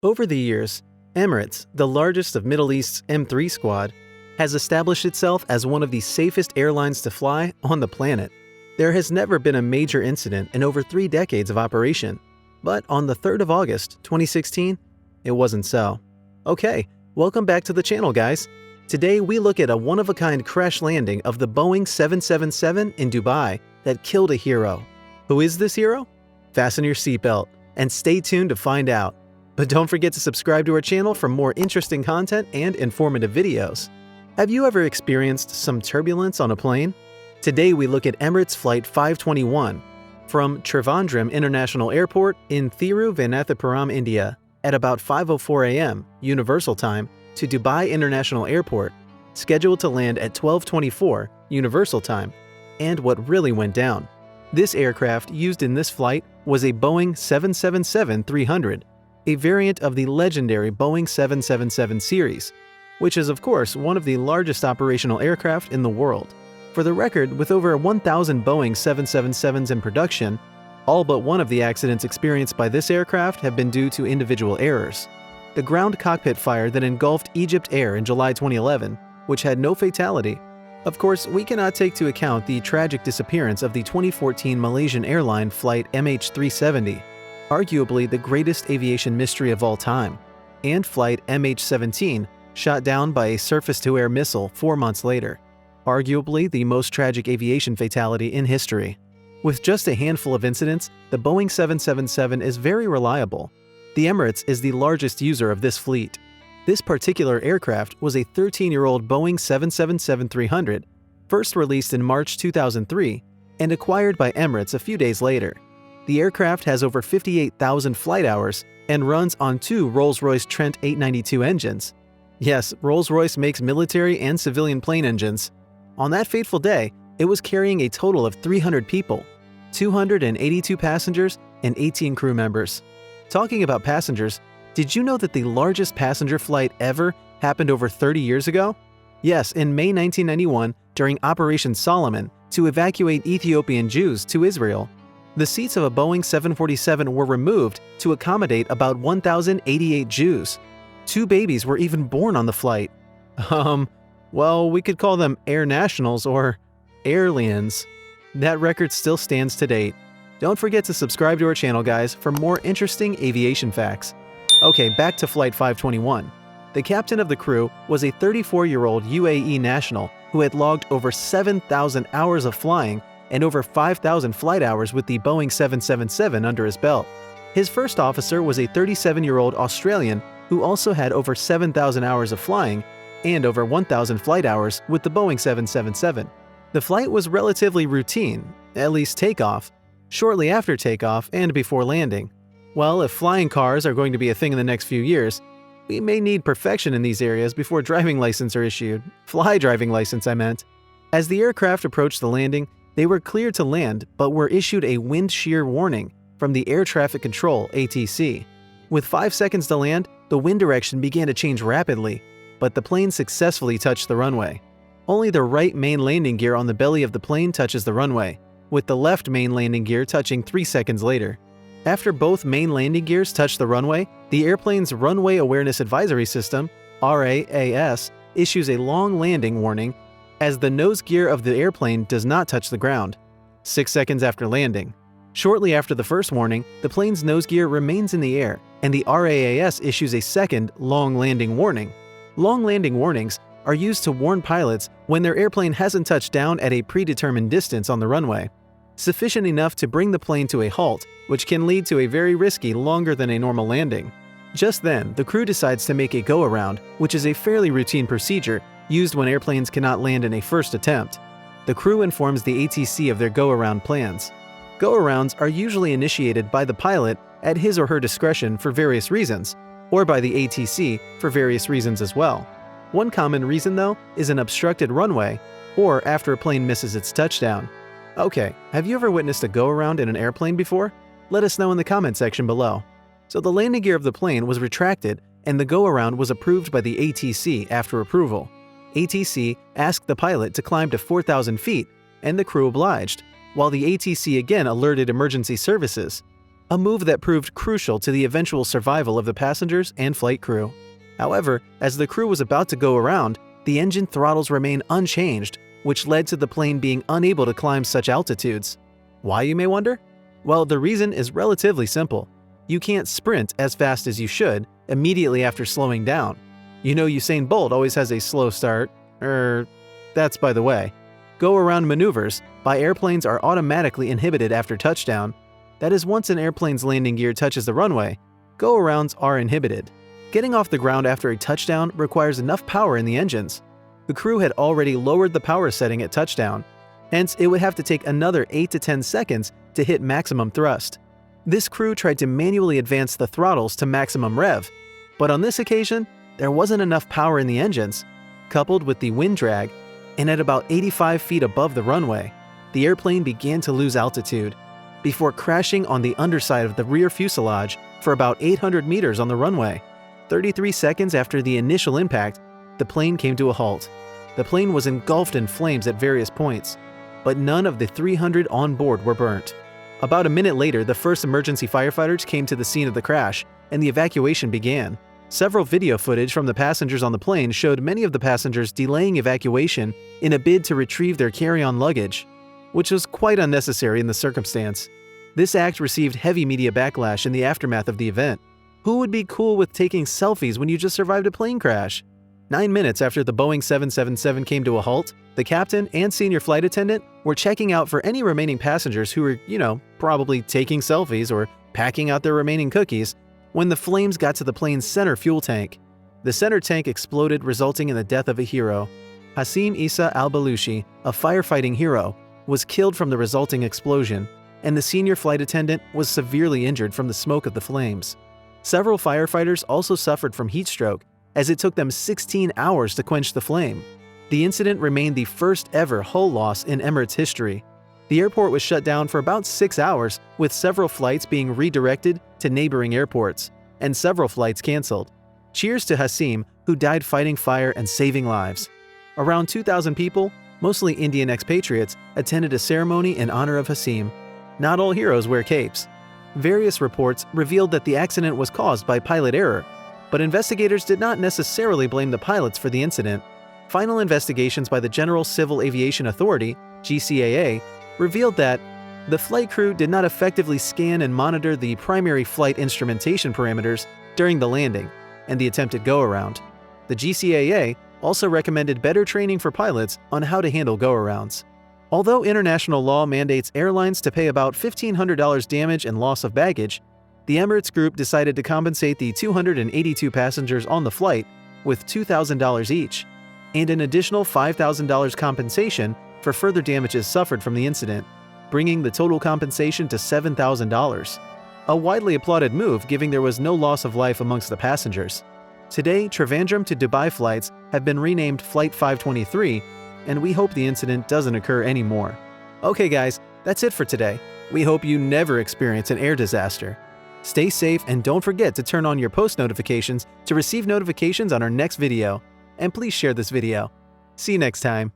Over the years, Emirates, the largest of Middle East's M3 squad, has established itself as one of the safest airlines to fly on the planet. There has never been a major incident in over 3 decades of operation, but on the 3rd of August, 2016, it wasn't so. Okay, welcome back to the channel, guys. Today we look at a one-of-a-kind crash landing of the Boeing 777 in Dubai that killed a hero. Who is this hero? Fasten your seatbelt and stay tuned to find out. But don't forget to subscribe to our channel for more interesting content and informative videos. Have you ever experienced some turbulence on a plane? Today we look at Emirates Flight 521 from Trivandrum International Airport in Thiruvananthapuram, India at about 5:04 a.m. Universal Time to Dubai International Airport, scheduled to land at 12:24 Universal Time, and what really went down. This aircraft used in this flight was a Boeing 777-300, a variant of the legendary Boeing 777 series, which is of course one of the largest operational aircraft in the world. For the record, with over 1,000 Boeing 777s in production, all but one of the accidents experienced by this aircraft have been due to individual errors. The ground cockpit fire that engulfed Egypt Air in July 2011, which had no fatality. Of course, we cannot take into account the tragic disappearance of the 2014 Malaysian Airline Flight MH17, arguably the greatest aviation mystery of all time, and Flight MH17, shot down by a surface-to-air missile 4 months later, arguably the most tragic aviation fatality in history. With just a handful of incidents, the Boeing 777 is very reliable. The Emirates is the largest user of this fleet. This particular aircraft was a 13-year-old Boeing 777-300, first released in March 2003 and acquired by Emirates a few days later. The aircraft has over 58,000 flight hours and runs on 2 Rolls-Royce Trent 892 engines. Yes, Rolls-Royce makes military and civilian plane engines. On that fateful day, it was carrying a total of 300 people, 282 passengers, and 18 crew members. Talking about passengers, did you know that the largest passenger flight ever happened over 30 years ago? Yes, in May 1991 during Operation Solomon to evacuate Ethiopian Jews to Israel. The seats of a Boeing 747 were removed to accommodate about 1,088 Jews. 2 babies were even born on the flight. Well, we could call them air nationals or airlians. That record still stands to date. Don't forget to subscribe to our channel, guys, for more interesting aviation facts. Okay, back to Flight 521. The captain of the crew was a 34-year-old UAE national who had logged over 7,000 hours of flying and over 5,000 flight hours with the Boeing 777 under his belt. His first officer was a 37-year-old Australian who also had over 7,000 hours of flying and over 1,000 flight hours with the Boeing 777. The flight was relatively routine, at least takeoff, shortly after takeoff, and before landing. Well, if flying cars are going to be a thing in the next few years, we may need perfection in these areas before driving license are issued. Fly driving license, I meant. As the aircraft approached the landing, they were cleared to land but were issued a wind shear warning from the Air Traffic Control (ATC). With 5 seconds to land, the wind direction began to change rapidly, but the plane successfully touched the runway. Only the right main landing gear on the belly of the plane touches the runway, with the left main landing gear touching 3 seconds later. After both main landing gears touch the runway, the airplane's Runway Awareness Advisory System (RAAS) issues a long landing warning as the nose gear of the airplane does not touch the ground. 6 seconds after landing. Shortly after the first warning, the plane's nose gear remains in the air, and the RAAS issues a second long landing warning. Long landing warnings are used to warn pilots when their airplane hasn't touched down at a predetermined distance on the runway, sufficient enough to bring the plane to a halt, which can lead to a very risky longer than a normal landing. Just then, the crew decides to make a go-around, which is a fairly routine procedure used when airplanes cannot land in a first attempt. The crew informs the ATC of their go-around plans. Go-arounds are usually initiated by the pilot at his or her discretion for various reasons, or by the ATC for various reasons as well. One common reason, though, is an obstructed runway, or after a plane misses its touchdown. Okay, have you ever witnessed a go-around in an airplane before? Let us know in the comment section below. So the landing gear of the plane was retracted and the go-around was approved by the ATC after approval. ATC asked the pilot to climb to 4,000 feet, and the crew obliged, while the ATC again alerted emergency services. a move that proved crucial to the eventual survival of the passengers and flight crew. However, as the crew was about to go around, the engine throttles remained unchanged, which led to the plane being unable to climb such altitudes. Why, you may wonder? Well, the reason is relatively simple. You can't sprint as fast as you should immediately after slowing down. You know Usain Bolt always has a slow start. That's by the way. Go-around maneuvers by airplanes are automatically inhibited after touchdown. That is, once an airplane's landing gear touches the runway, go-arounds are inhibited. Getting off the ground after a touchdown requires enough power in the engines. The crew had already lowered the power setting at touchdown, hence it would have to take another 8 to 10 seconds to hit maximum thrust. This crew tried to manually advance the throttles to maximum rev, but on this occasion, there wasn't enough power in the engines, coupled with the wind drag, and at about 85 feet above the runway, the airplane began to lose altitude, before crashing on the underside of the rear fuselage for about 800 meters on the runway. 33 seconds after the initial impact, the plane came to a halt. The plane was engulfed in flames at various points, but none of the 300 on board were burnt. About a minute later, the first emergency firefighters came to the scene of the crash, and the evacuation began. Several video footage from the passengers on the plane showed many of the passengers delaying evacuation in a bid to retrieve their carry-on luggage, which was quite unnecessary in the circumstance. This act received heavy media backlash in the aftermath of the event. Who would be cool with taking selfies when you just survived a plane crash? 9 minutes after the Boeing 777 came to a halt, the captain and senior flight attendant were checking out for any remaining passengers who were, probably taking selfies or packing out their remaining cookies, when the flames got to the plane's center fuel tank. The center tank exploded, resulting in the death of a hero. Hassim Isa al-Balushi, a firefighting hero, was killed from the resulting explosion, and the senior flight attendant was severely injured from the smoke of the flames. Several firefighters also suffered from heat stroke, as it took them 16 hours to quench the flame. The incident remained the first ever hull loss in Emirates history. The airport was shut down for about 6 hours, with several flights being redirected to neighboring airports, and several flights canceled. Cheers to Hassim, who died fighting fire and saving lives. Around 2,000 people, mostly Indian expatriates, attended a ceremony in honor of Hassim. Not all heroes wear capes. Various reports revealed that the accident was caused by pilot error, but investigators did not necessarily blame the pilots for the incident. Final investigations by the General Civil Aviation Authority, GCAA, revealed that the flight crew did not effectively scan and monitor the primary flight instrumentation parameters during the landing and the attempted go-around. The GCAA also recommended better training for pilots on how to handle go-arounds. Although international law mandates airlines to pay about $1,500 damage and loss of baggage, the Emirates Group decided to compensate the 282 passengers on the flight with $2,000 each, and an additional $5,000 compensation for further damages suffered from the incident, bringing the total compensation to $7,000. A widely applauded move, given there was no loss of life amongst the passengers. Today, Trivandrum to Dubai flights have been renamed Flight 523, and we hope the incident doesn't occur anymore. Okay guys, that's it for today. We hope you never experience an air disaster. Stay safe and don't forget to turn on your post notifications to receive notifications on our next video. And please share this video. See you next time.